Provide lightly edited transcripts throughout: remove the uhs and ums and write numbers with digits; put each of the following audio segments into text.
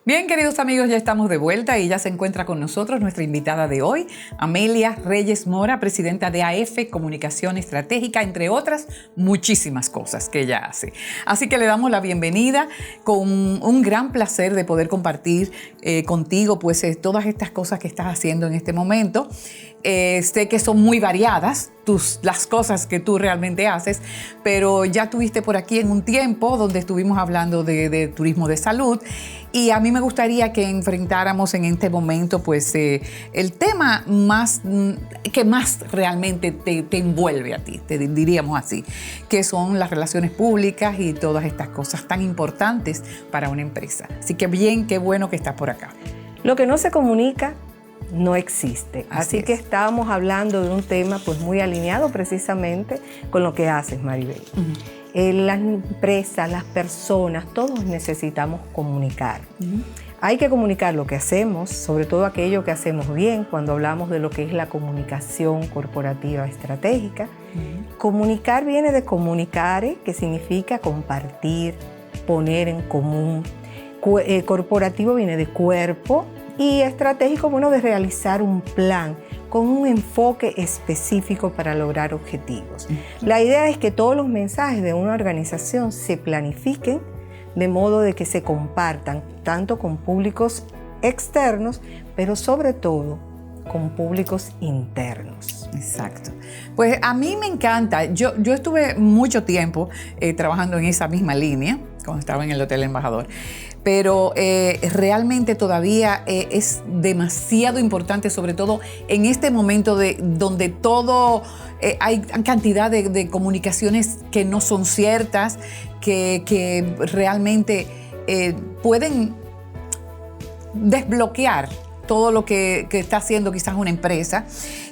Bien, queridos amigos, ya estamos de vuelta y ya se encuentra con nosotros nuestra invitada de hoy, Amelia Reyes Mora, presidenta de AF Comunicación Estratégica, entre otras muchísimas cosas que ella hace. Así que le damos la bienvenida con un gran placer de poder compartir contigo pues todas estas cosas que estás haciendo en este momento. Sé que son muy variadas las cosas que tú realmente haces, pero ya estuviste por aquí en un tiempo donde estuvimos hablando de turismo de salud y a mí me gustaría que enfrentáramos en este momento pues el tema que más realmente te envuelve a ti, te diríamos así, que son las relaciones públicas y todas estas cosas tan importantes para una empresa. Así que bien, qué bueno que estás por acá. Lo que no se comunica no existe. Así que estábamos hablando de un tema pues muy alineado precisamente con lo que haces, Maribel. Las empresas, las personas, todos necesitamos comunicar. Hay que comunicar lo que hacemos, sobre todo aquello que hacemos bien, cuando hablamos de lo que es la comunicación corporativa estratégica. Comunicar viene de comunicare, que significa compartir, poner en común. Corporativo viene de cuerpo, y estratégico, bueno, de realizar un plan con un enfoque específico para lograr objetivos. La idea es que todos los mensajes de una organización se planifiquen de modo de que se compartan tanto con públicos externos, pero sobre todo con públicos internos. Exacto. Pues a mí me encanta. Yo estuve mucho tiempo trabajando en esa misma línea, cuando estaba en el Hotel Embajador. Pero realmente todavía es demasiado importante, sobre todo en este momento donde todo hay cantidad de comunicaciones que no son ciertas, que realmente pueden desbloquear todo lo que está haciendo quizás una empresa.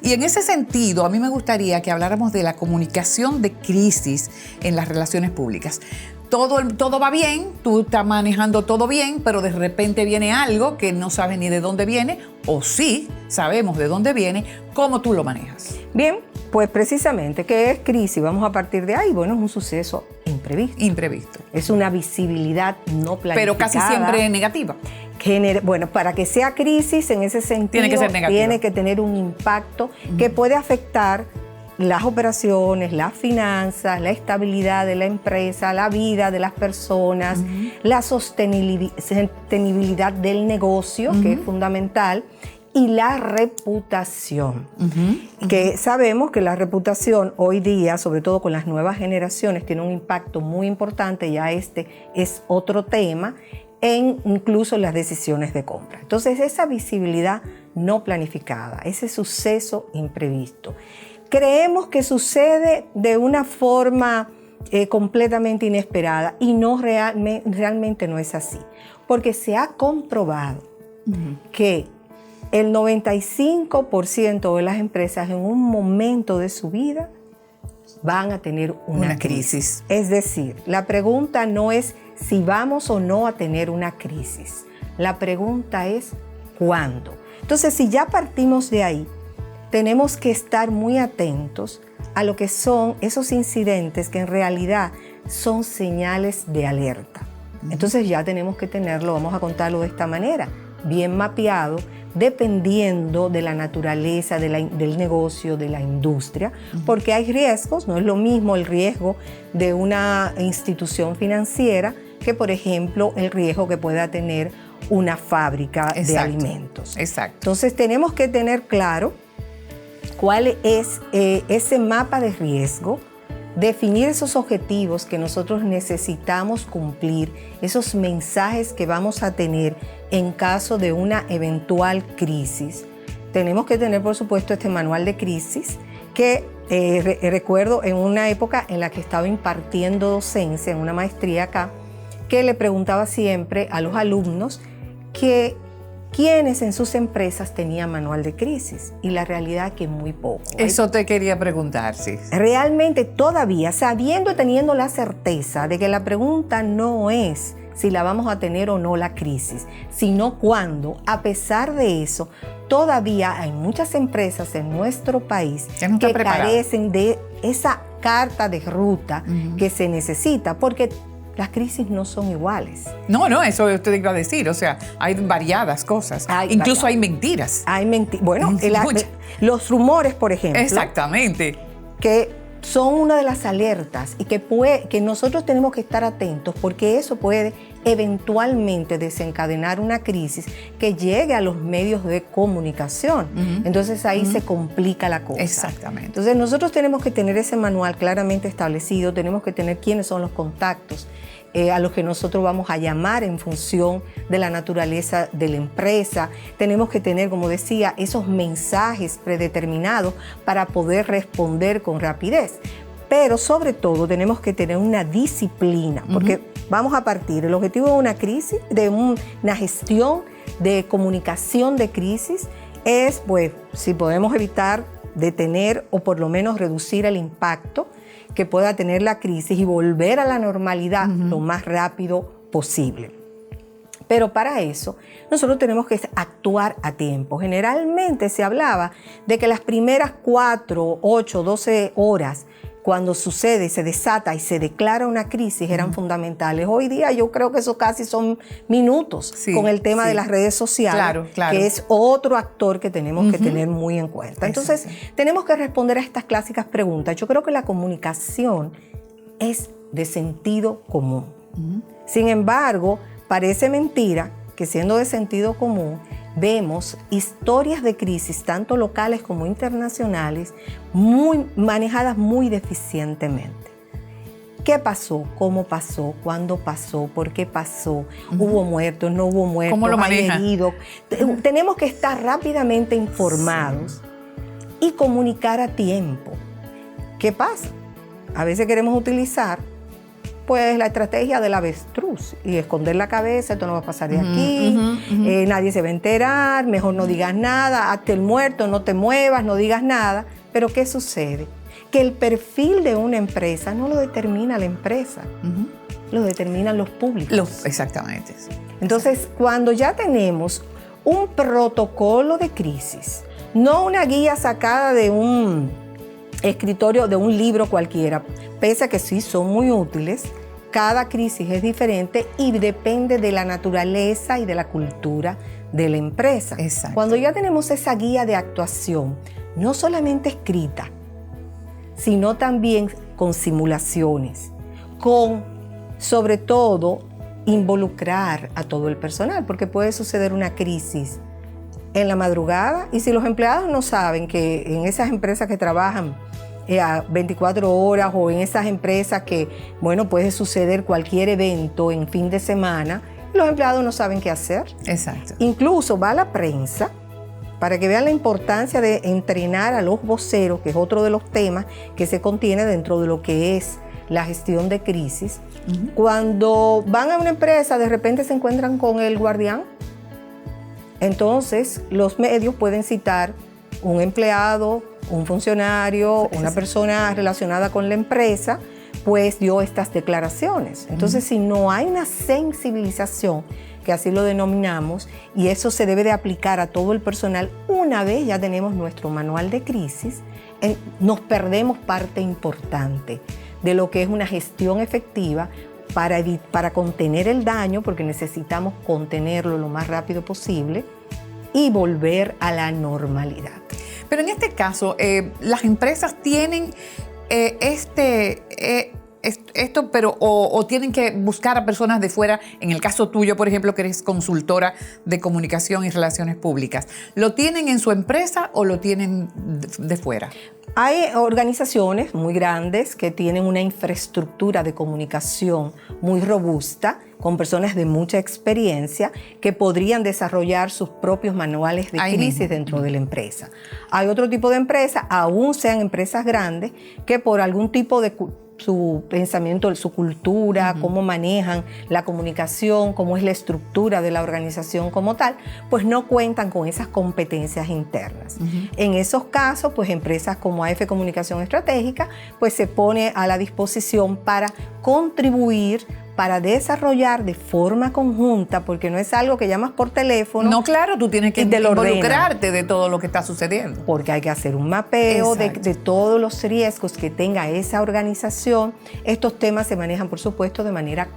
Y en ese sentido, a mí me gustaría que habláramos de la comunicación de crisis en las relaciones públicas. Todo va bien, tú estás manejando todo bien, pero de repente viene algo que no sabes ni de dónde viene, o sí sabemos de dónde viene, ¿cómo tú lo manejas? Bien, pues precisamente, ¿qué es crisis? Vamos a partir de ahí. Bueno, es un suceso imprevisto. Es una visibilidad no planificada. Pero casi siempre negativa. Bueno, para que sea crisis en ese sentido, tiene que ser negativa. Tiene que tener un impacto que puede afectar las operaciones, las finanzas, la estabilidad de la empresa, la vida de las personas, la sostenibilidad del negocio, que es fundamental, y la reputación. Que sabemos que la reputación hoy día, sobre todo con las nuevas generaciones, tiene un impacto muy importante, ya este es otro tema, en incluso las decisiones de compra. Entonces, esa visibilidad no planificada, ese suceso imprevisto, creemos que sucede de una forma completamente inesperada y realmente no es así, porque se ha comprobado que el 95% de las empresas en un momento de su vida van a tener una crisis. Es decir, la pregunta no es si vamos o no a tener una crisis, la pregunta es ¿cuándo? Entonces, si ya partimos de ahí, tenemos que estar muy atentos a lo que son esos incidentes que en realidad son señales de alerta. Entonces ya tenemos que tenerlo, vamos a contarlo de esta manera, bien mapeado, dependiendo de la naturaleza del negocio, de la industria, porque hay riesgos, no es lo mismo el riesgo de una institución financiera que, por ejemplo, el riesgo que pueda tener una fábrica de alimentos. Exacto. Entonces tenemos que tener claro cuál es ese mapa de riesgo, definir esos objetivos que nosotros necesitamos cumplir, esos mensajes que vamos a tener en caso de una eventual crisis. Tenemos que tener, por supuesto, este manual de crisis que recuerdo en una época en la que estaba impartiendo docencia en una maestría acá, que le preguntaba siempre a los alumnos quiénes en sus empresas tenían manual de crisis, y la realidad es que muy poco. Eso te quería preguntar, sí. Realmente todavía, sabiendo y teniendo la certeza de que la pregunta no es si la vamos a tener o no la crisis, sino cuándo, a pesar de eso, todavía hay muchas empresas en nuestro país que carecen de esa carta de ruta que se necesita, porque las crisis no son iguales. No, eso usted iba a decir. O sea, hay variadas cosas. Incluso hay mentiras. Bueno, los rumores, por ejemplo. Exactamente. Que son una de las alertas y que nosotros tenemos que estar atentos, porque eso puede eventualmente desencadenar una crisis que llegue a los medios de comunicación. Entonces ahí se complica la cosa. Exactamente. Entonces nosotros tenemos que tener ese manual claramente establecido, tenemos que tener quiénes son los contactos a los que nosotros vamos a llamar en función de la naturaleza de la empresa. Tenemos que tener, como decía, esos mensajes predeterminados para poder responder con rapidez. Pero sobre todo tenemos que tener una disciplina, porque vamos a partir. El objetivo de una crisis, de una gestión de comunicación de crisis, es, pues, si podemos evitar detener o por lo menos reducir el impacto que pueda tener la crisis y volver a la normalidad lo más rápido posible. Pero para eso nosotros tenemos que actuar a tiempo. Generalmente se hablaba de que las primeras 4, 8, 12 horas cuando sucede, se desata y se declara una crisis eran fundamentales. Hoy día yo creo que eso casi son minutos con el tema de las redes sociales, que es otro actor que tenemos que tener muy en cuenta. Entonces, tenemos que responder a estas clásicas preguntas. Yo creo que la comunicación es de sentido común. Sin embargo, parece mentira que siendo de sentido común, vemos historias de crisis, tanto locales como internacionales, manejadas muy deficientemente. ¿Qué pasó? ¿Cómo pasó? ¿Cuándo pasó? ¿Por qué pasó? ¿Hubo muertos? ¿No hubo muertos? ¿Cómo lo maneja? Tenemos que estar rápidamente informados y comunicar a tiempo. ¿Qué pasa? A veces queremos utilizar pues la estrategia del avestruz y esconder la cabeza, esto no va a pasar de aquí, nadie se va a enterar, mejor no digas nada, hazte el muerto, no te muevas, no digas nada. Pero ¿qué sucede? Que el perfil de una empresa no lo determina la empresa, lo determinan los públicos. Exactamente. Entonces, cuando ya tenemos un protocolo de crisis, no una guía sacada de un escritorio, de un libro cualquiera, pese a que sí son muy útiles, cada crisis es diferente y depende de la naturaleza y de la cultura de la empresa. Exacto. Cuando ya tenemos esa guía de actuación, no solamente escrita, sino también con simulaciones, con, sobre todo, involucrar a todo el personal, porque puede suceder una crisis en la madrugada y si los empleados no saben que en esas empresas que trabajan a 24 horas o en esas empresas que, bueno, puede suceder cualquier evento en fin de semana, los empleados no saben qué hacer. Exacto. Incluso va a la prensa para que vean la importancia de entrenar a los voceros, que es otro de los temas que se contiene dentro de lo que es la gestión de crisis. Cuando van a una empresa, de repente se encuentran con el guardián. Entonces, los medios pueden citar un empleado, un funcionario, una persona relacionada con la empresa, pues dio estas declaraciones. Entonces, si no hay una sensibilización, que así lo denominamos, y eso se debe de aplicar a todo el personal, una vez ya tenemos nuestro manual de crisis, nos perdemos importante de lo que es una gestión efectiva para contener el daño, porque necesitamos contenerlo lo más rápido posible y volver a la normalidad. Pero en este caso, las empresas tienen esto, pero o tienen que buscar a personas de fuera. En el caso tuyo, por ejemplo, que eres consultora de comunicación y relaciones públicas, ¿lo tienen en su empresa o lo tienen de fuera? Hay organizaciones muy grandes que tienen una infraestructura de comunicación muy robusta, con personas de mucha experiencia que podrían desarrollar sus propios manuales de crisis dentro de la empresa. Hay otro tipo de empresas, aún sean empresas grandes, que por algún tipo de su pensamiento, su cultura, cómo manejan la comunicación, cómo es la estructura de la organización como tal, pues no cuentan con esas competencias internas. En esos casos, pues empresas como AF Comunicación Estratégica, pues se pone a la disposición para contribuir, para desarrollar de forma conjunta, porque no es algo que llamas por teléfono. No, claro, tú tienes que involucrarte de todo lo que está sucediendo. Porque hay que hacer un mapeo de todos los riesgos que tenga esa organización. Estos temas se manejan, por supuesto, de manera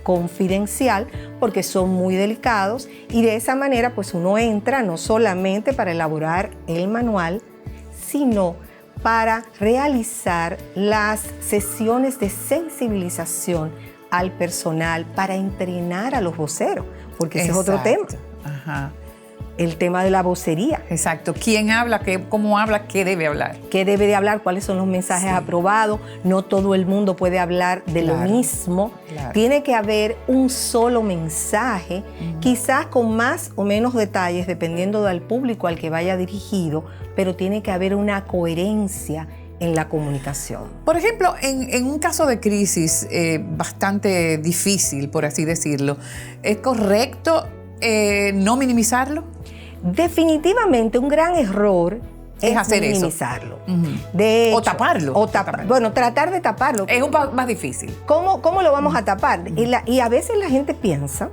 confidencial porque son muy delicados y de esa manera pues uno entra no solamente para elaborar el manual, sino para realizar las sesiones de sensibilización al personal, para entrenar a los voceros, porque ese es otro tema. Ajá. El tema de la vocería. Exacto. ¿Quién habla? ¿Cómo habla? ¿Qué debe hablar? ¿Qué debe de hablar? ¿Cuáles son los mensajes aprobados? No todo el mundo puede hablar de lo mismo. Claro. Tiene que haber un solo mensaje, quizás con más o menos detalles, dependiendo del público al que vaya dirigido, pero tiene que haber una coherencia en la comunicación. Por ejemplo, en un caso de crisis bastante difícil, por así decirlo, ¿es correcto no minimizarlo? Definitivamente un gran error es hacer minimizarlo. Eso. De hecho, o taparlo. Bueno, tratar de taparlo. Es un poco más difícil. ¿Cómo lo vamos a tapar? Y a veces la gente piensa,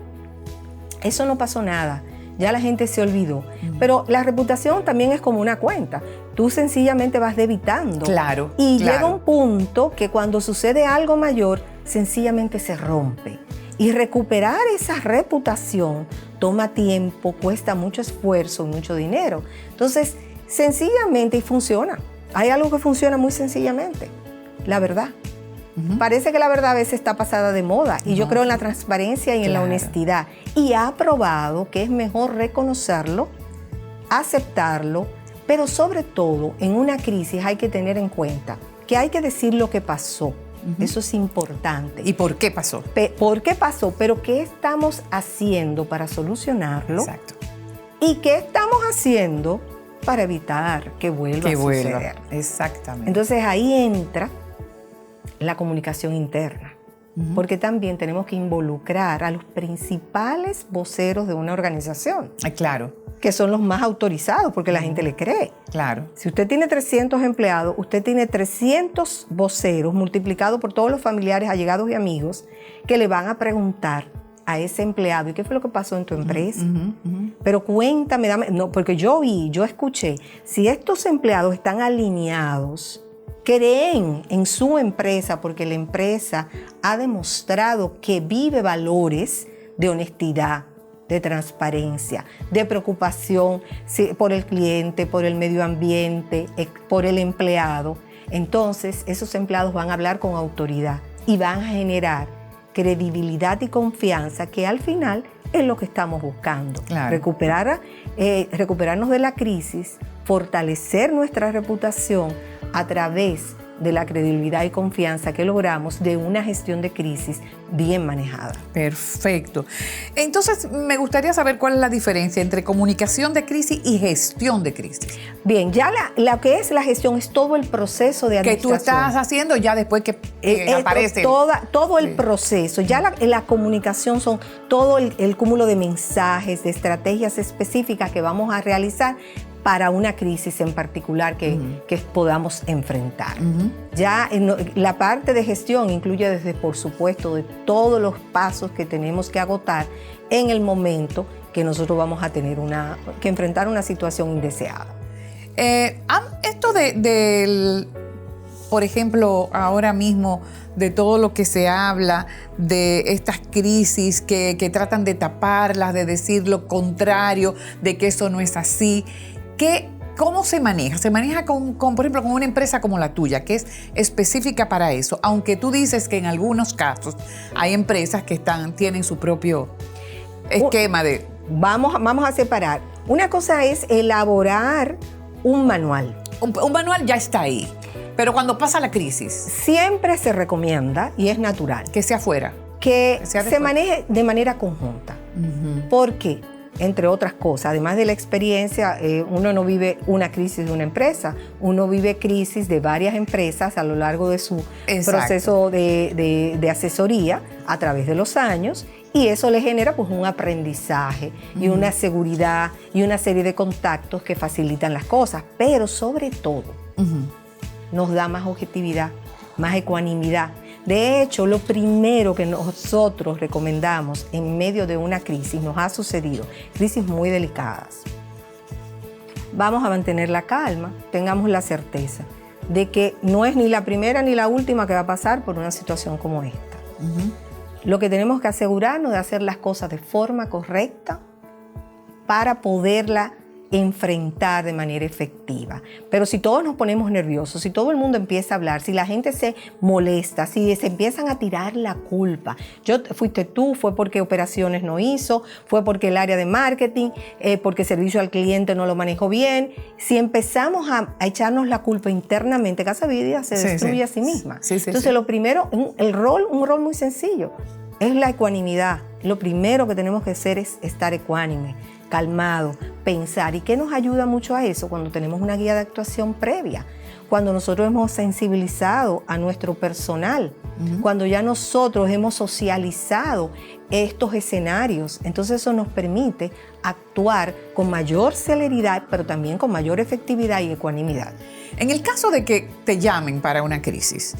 eso no pasó nada, ya la gente se olvidó. Pero la reputación también es como una cuenta. Tú sencillamente vas debitando. Claro. Y llega un punto que cuando sucede algo mayor, sencillamente se rompe. Y recuperar esa reputación toma tiempo, cuesta mucho esfuerzo, mucho dinero. Entonces, sencillamente, y funciona. Hay algo que funciona muy sencillamente, la verdad. Parece que la verdad a veces está pasada de moda y yo creo en la transparencia y en la honestidad. Y ha probado que es mejor reconocerlo, aceptarlo, pero sobre todo en una crisis hay que tener en cuenta que hay que decir lo que pasó. Eso es importante. ¿Y por qué pasó? ¿Por qué pasó? Pero ¿qué estamos haciendo para solucionarlo? Exacto. ¿Y qué estamos haciendo para evitar que vuelva a suceder? Exactamente. Entonces ahí entra la comunicación interna, porque también tenemos que involucrar a los principales voceros de una organización. Claro. Que son los más autorizados, porque la gente le cree. Claro. Si usted tiene 300 empleados, usted tiene 300 voceros multiplicados por todos los familiares, allegados y amigos que le van a preguntar a ese empleado, ¿y qué fue lo que pasó en tu empresa? Pero cuéntame, no, porque yo escuché, si estos empleados están alineados, creen en su empresa, porque la empresa ha demostrado que vive valores de honestidad, de transparencia, de preocupación por el cliente, por el medio ambiente, por el empleado. Entonces, esos empleados van a hablar con autoridad y van a generar credibilidad y confianza, que al final es lo que estamos buscando. Claro. Recuperarnos de la crisis, fortalecer nuestra reputación a través de la credibilidad y confianza que logramos de una gestión de crisis bien manejada. Perfecto. Entonces, me gustaría saber cuál es la diferencia entre comunicación de crisis y gestión de crisis. Bien, ya lo que es la gestión es todo el proceso de administración. Que tú estás haciendo ya después que aparece. Todo el proceso. Ya la comunicación son todo el cúmulo de mensajes, de estrategias específicas que vamos a realizar para una crisis en particular que podamos enfrentar. Ya la parte de gestión incluye desde, por supuesto, de todos los pasos que tenemos que agotar en el momento que nosotros vamos a tener que enfrentar una situación indeseada. Esto por ejemplo, ahora mismo, de todo lo que se habla, de estas crisis que tratan de taparlas, de decir lo contrario, de que eso no es así. ¿Cómo se maneja? Se maneja por ejemplo, con una empresa como la tuya, que es específica para eso, aunque tú dices que en algunos casos hay empresas que tienen su propio esquema de... Vamos a separar. Una cosa es elaborar un manual. Un manual ya está ahí, pero cuando pasa la crisis... Siempre se recomienda, y es natural, que sea afuera. Que se maneje de manera conjunta. ¿Por qué? Entre otras cosas, además de la experiencia, uno no vive una crisis de una empresa, uno vive crisis de varias empresas a lo largo de su proceso de asesoría a través de los años, y eso le genera pues un aprendizaje y una seguridad y una serie de contactos que facilitan las cosas, pero sobre todo nos da más objetividad, más ecuanimidad. De hecho, lo primero que nosotros recomendamos en medio de una crisis, nos ha sucedido, crisis muy delicadas. Vamos a mantener la calma, tengamos la certeza de que no es ni la primera ni la última que va a pasar por una situación como esta. Lo que tenemos que asegurarnos de hacer las cosas de forma correcta para poderla enfrentar de manera efectiva. Pero si todos nos ponemos nerviosos, si todo el mundo empieza a hablar, si la gente se molesta, si se empiezan a tirar la culpa, fuiste tú, fue porque operaciones no hizo, fue porque el área de marketing, porque servicio al cliente no lo manejó bien, si empezamos a echarnos la culpa internamente, Casa Vida se destruye a sí misma. Entonces lo primero, un rol muy sencillo, es la ecuanimidad. Lo primero que tenemos que hacer es estar ecuánime, calmado, pensar. ¿Y qué nos ayuda mucho a eso? Cuando tenemos una guía de actuación previa, cuando nosotros hemos sensibilizado a nuestro personal, cuando ya nosotros hemos socializado estos escenarios. Entonces eso nos permite actuar con mayor celeridad, pero también con mayor efectividad y ecuanimidad. En el caso de que te llamen para una crisis,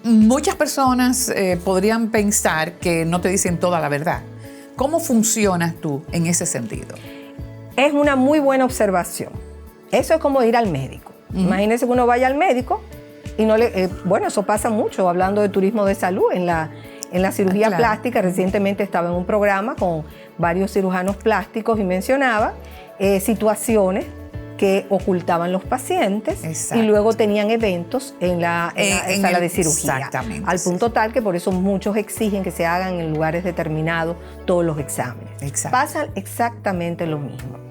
muchas personas podrían pensar que no te dicen toda la verdad. ¿Cómo funcionas tú en ese sentido? Es una muy buena observación. Eso es como ir al médico. Imagínense que uno vaya al médico y no le... bueno, eso pasa mucho, hablando de turismo de salud. En la cirugía plástica, recientemente estaba en un programa con varios cirujanos plásticos y mencionaba situaciones que ocultaban los pacientes. Exacto. Y luego tenían eventos en la sala de cirugía. Exactamente. Al punto tal que por eso muchos exigen que se hagan en lugares determinados todos los exámenes. Exacto. Pasa exactamente lo mismo.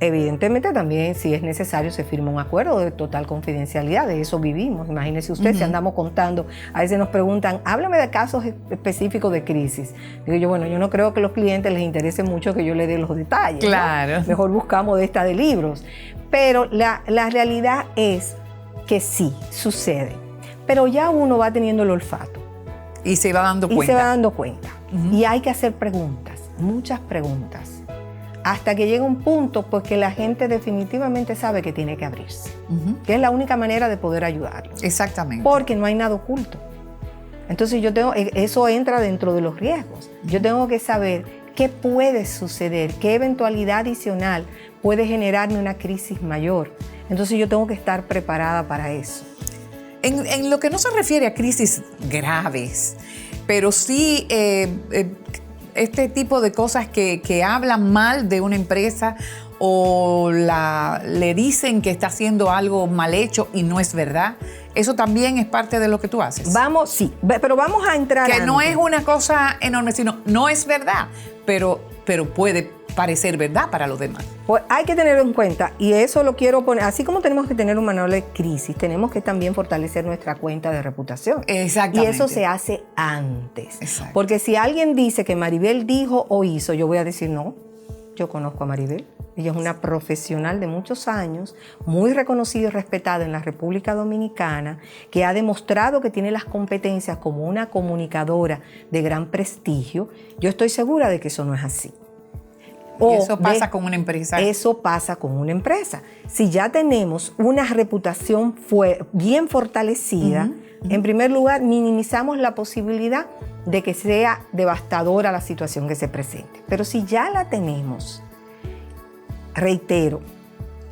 Evidentemente también, si es necesario, se firma un acuerdo de total confidencialidad. De eso vivimos. Imagínese usted, si andamos contando, a veces nos preguntan, háblame de casos específicos de crisis. Digo yo, bueno, yo no creo que a los clientes les interese mucho que yo les dé los detalles. Claro. ¿No? Mejor buscamos de esta de libros. Pero la realidad es que sí, sucede. Pero ya uno va teniendo el olfato. Y se va dando cuenta. Y hay que hacer preguntas, muchas preguntas. Hasta que llega un punto pues, que la gente definitivamente sabe que tiene que abrirse. Que es la única manera de poder ayudarlos. Exactamente. Porque no hay nada oculto. Entonces eso entra dentro de los riesgos. Yo tengo que saber qué puede suceder, qué eventualidad adicional puede generarme una crisis mayor. Entonces yo tengo que estar preparada para eso. En lo que no se refiere a crisis graves, pero sí este tipo de cosas que hablan mal de una empresa o le dicen que está haciendo algo mal hecho y no es verdad, ¿eso también es parte de lo que tú haces? Sí, pero vamos a entrar que antes. No es una cosa enorme, sino no es verdad, pero puede parecer verdad para los demás. Pues hay que tenerlo en cuenta, y eso lo quiero poner, así como tenemos que tener un manual de crisis, tenemos que también fortalecer nuestra cuenta de reputación. Exactamente. Y eso se hace antes. Exacto. Porque si alguien dice que Maribel dijo o hizo, yo voy a decir no, yo conozco a Maribel. Ella es una profesional de muchos años, muy reconocida y respetada en la República Dominicana, que ha demostrado que tiene las competencias como una comunicadora de gran prestigio. Yo estoy segura de que eso no es así. Y eso pasa con una empresa. Eso pasa con una empresa. Si ya tenemos una reputación bien fortalecida, en primer lugar, minimizamos la posibilidad de que sea devastadora la situación que se presente. Pero si ya la tenemos, reitero,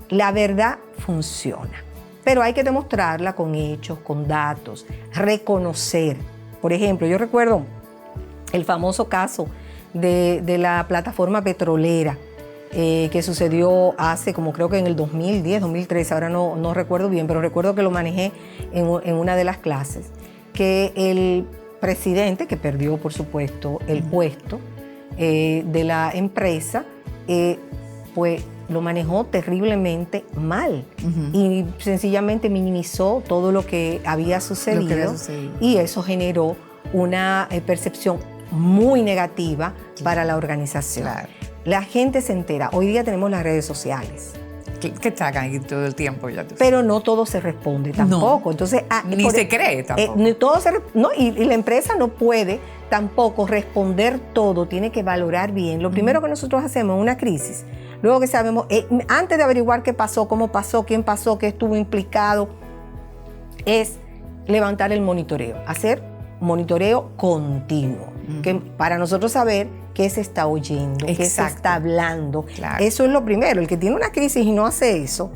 la verdad funciona. Pero hay que demostrarla con hechos, con datos, reconocer. Por ejemplo, yo recuerdo el famoso caso de la plataforma petrolera que sucedió hace como creo que en el 2010, 2013, ahora no recuerdo bien, pero recuerdo que lo manejé en una de las clases, que el presidente, que perdió por supuesto el puesto de la empresa, pues lo manejó terriblemente mal y sencillamente minimizó todo lo que había sucedido, y eso generó una percepción muy negativa para la organización. Claro. La gente se entera. Hoy día tenemos las redes sociales. Que sacan ahí todo el tiempo. Pero no todo se responde tampoco. No. Entonces, ni se cree tampoco. Y la empresa no puede tampoco responder todo. Tiene que valorar bien. Lo primero que nosotros hacemos en una crisis, luego que sabemos, antes de averiguar qué pasó, cómo pasó, quién pasó, qué estuvo implicado, es levantar el monitoreo. Hacer monitoreo continuo, que para nosotros saber qué se está oyendo, qué se está hablando. Claro. Eso es lo primero. El que tiene una crisis y no hace eso,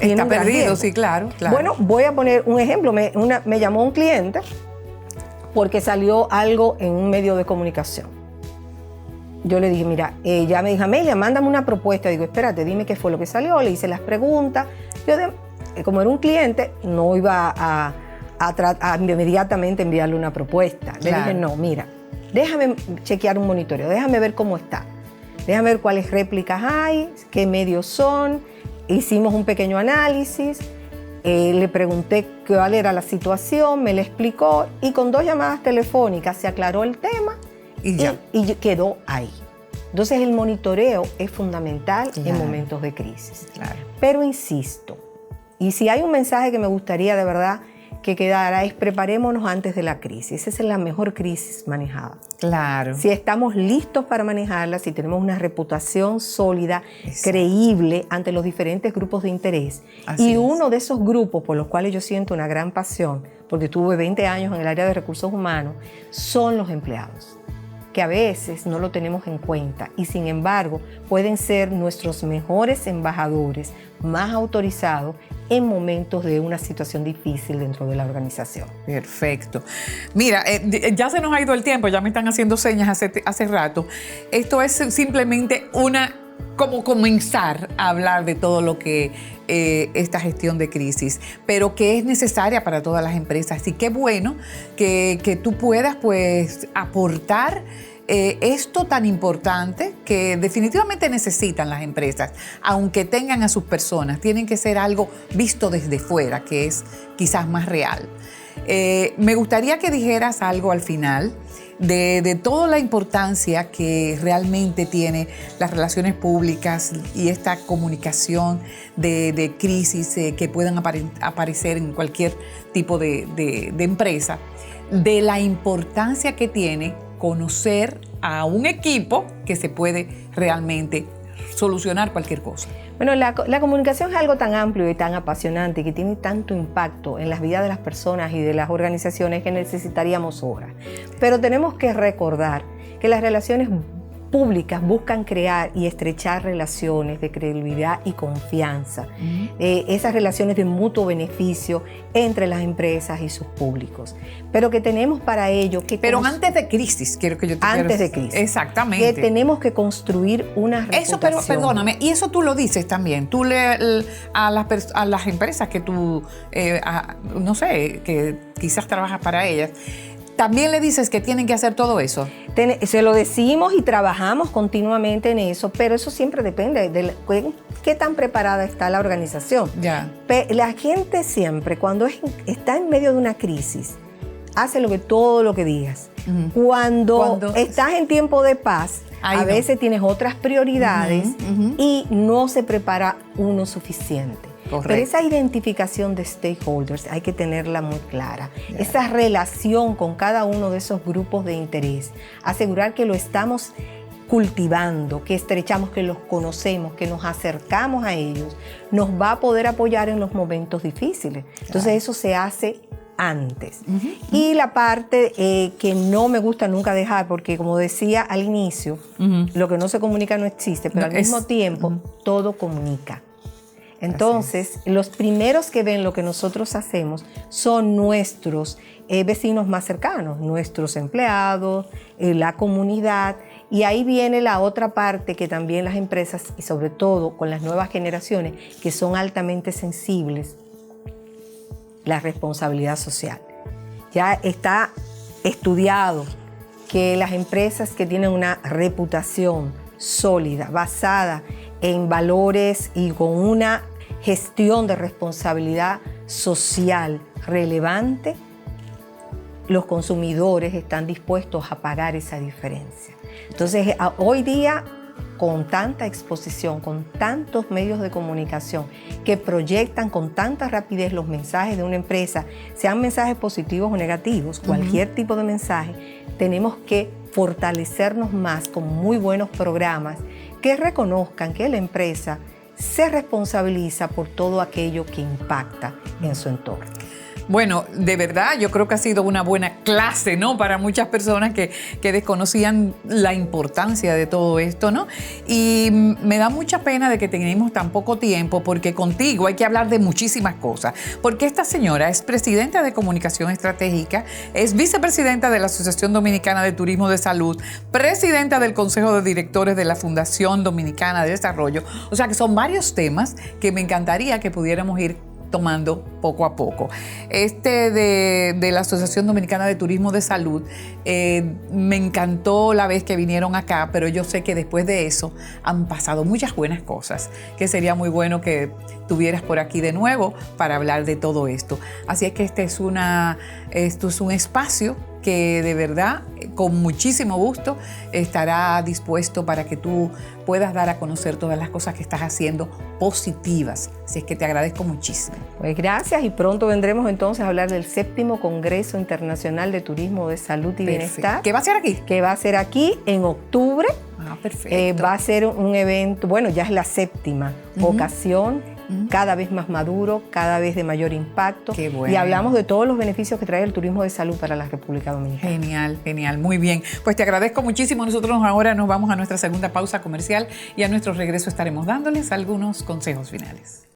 está perdido, sí, claro. Bueno, voy a poner un ejemplo. Me llamó un cliente porque salió algo en un medio de comunicación. Yo le dije, mira, ella me dijo, Amelia, mándame una propuesta. Digo, espérate, dime qué fue lo que salió. Le hice las preguntas. Yo, como era un cliente, no iba a inmediatamente enviarle una propuesta. Le dije, no, mira, déjame chequear un monitoreo, déjame ver cómo está. Déjame ver cuáles réplicas hay, qué medios son. Hicimos un pequeño análisis. Le pregunté cuál era la situación, me la explicó y con 2 llamadas telefónicas se aclaró el tema y quedó ahí. Entonces el monitoreo es fundamental en momentos de crisis. Claro. Pero insisto, y si hay un mensaje que me gustaría de verdad que quedara es preparémonos antes de la crisis. Esa es la mejor crisis manejada. Claro. Si estamos listos para manejarla, si tenemos una reputación sólida, creíble ante los diferentes grupos de interés. Y uno de esos grupos por los cuales yo siento una gran pasión, porque tuve 20 años en el área de recursos humanos, son los empleados, que a veces no lo tenemos en cuenta y sin embargo pueden ser nuestros mejores embajadores, más autorizados en momentos de una situación difícil dentro de la organización. Perfecto. Mira, ya se nos ha ido el tiempo, ya me están haciendo señas hace rato. Esto es simplemente como comenzar a hablar de todo lo que esta gestión de crisis, pero que es necesaria para todas las empresas. Y qué bueno que tú puedas pues aportar esto tan importante que definitivamente necesitan las empresas, aunque tengan a sus personas, tienen que ser algo visto desde fuera, que es quizás más real. Me gustaría que dijeras algo al final de toda la importancia que realmente tiene las relaciones públicas y esta comunicación de crisis que puedan aparecer en cualquier tipo de empresa, de la importancia que tiene conocer a un equipo que se puede realmente solucionar cualquier cosa. Bueno, la comunicación es algo tan amplio y tan apasionante y que tiene tanto impacto en las vidas de las personas y de las organizaciones que necesitaríamos horas. Pero tenemos que recordar que las relaciones públicas buscan crear y estrechar relaciones de credibilidad y confianza, esas relaciones de mutuo beneficio entre las empresas y sus públicos. Pero que tenemos para ello que... Pero antes de crisis, quiero que yo te Antes de crisis. Exactamente. Que tenemos que construir una reputación. Eso, pero perdóname, y eso tú lo dices también. Tú a las empresas que tú, no sé, que quizás trabajas para ellas, ¿también le dices que tienen que hacer todo eso? Se lo decimos y trabajamos continuamente en eso, pero eso siempre depende de qué tan preparada está la organización. Ya. La gente siempre, cuando está en medio de una crisis, hace todo lo que digas. Cuando estás en tiempo de paz, a veces tienes otras prioridades y no se prepara uno suficiente. Correcto. Pero esa identificación de stakeholders hay que tenerla muy clara. Yeah. Esa relación con cada uno de esos grupos de interés. Asegurar que lo estamos cultivando, que estrechamos, que los conocemos, que nos acercamos a ellos, nos va a poder apoyar en los momentos difíciles. Entonces eso se hace antes. Y la parte que no me gusta nunca dejar, porque como decía al inicio, lo que no se comunica no existe, pero al mismo tiempo todo comunica. Entonces, los primeros que ven lo que nosotros hacemos son nuestros vecinos más cercanos, nuestros empleados, la comunidad. Y ahí viene la otra parte que también las empresas, y sobre todo con las nuevas generaciones, que son altamente sensibles, la responsabilidad social. Ya está estudiado que las empresas que tienen una reputación sólida, basada en valores y con una gestión de responsabilidad social relevante, los consumidores están dispuestos a pagar esa diferencia. Entonces, hoy día, con tanta exposición, con tantos medios de comunicación que proyectan con tanta rapidez los mensajes de una empresa, sean mensajes positivos o negativos, cualquier tipo de mensaje, tenemos que fortalecernos más con muy buenos programas que reconozcan que la empresa se responsabiliza por todo aquello que impacta en su entorno. Bueno, de verdad, yo creo que ha sido una buena clase, ¿no? Para muchas personas que desconocían la importancia de todo esto, ¿no? Y me da mucha pena de que tenemos tan poco tiempo, porque contigo hay que hablar de muchísimas cosas. Porque esta señora es presidenta de Comunicación Estratégica, es vicepresidenta de la Asociación Dominicana de Turismo de Salud, presidenta del Consejo de Directores de la Fundación Dominicana de Desarrollo. O sea que son varios temas que me encantaría que pudiéramos ir tomando poco a poco. De la Asociación Dominicana de Turismo de Salud, me encantó la vez que vinieron acá, pero yo sé que después de eso han pasado muchas buenas cosas, que sería muy bueno que tuvieras por aquí de nuevo para hablar de todo esto. Así es que esto es un espacio que de verdad, con muchísimo gusto, estará dispuesto para que tú puedas dar a conocer todas las cosas que estás haciendo positivas. Así es que te agradezco muchísimo. Pues gracias, y pronto vendremos entonces a hablar del 7º Congreso Internacional de Turismo de Salud y Bienestar. ¿Qué va a ser aquí? Que va a ser aquí en octubre. Ah, perfecto. Va a ser un evento, bueno, ya es la 7ª ocasión, cada vez más maduro, cada vez de mayor impacto. Qué bueno. Y hablamos de todos los beneficios que trae el turismo de salud para la República Dominicana. Genial, genial, muy bien. Pues te agradezco muchísimo. Nosotros ahora nos vamos a nuestra segunda pausa comercial y a nuestro regreso estaremos dándoles algunos consejos finales.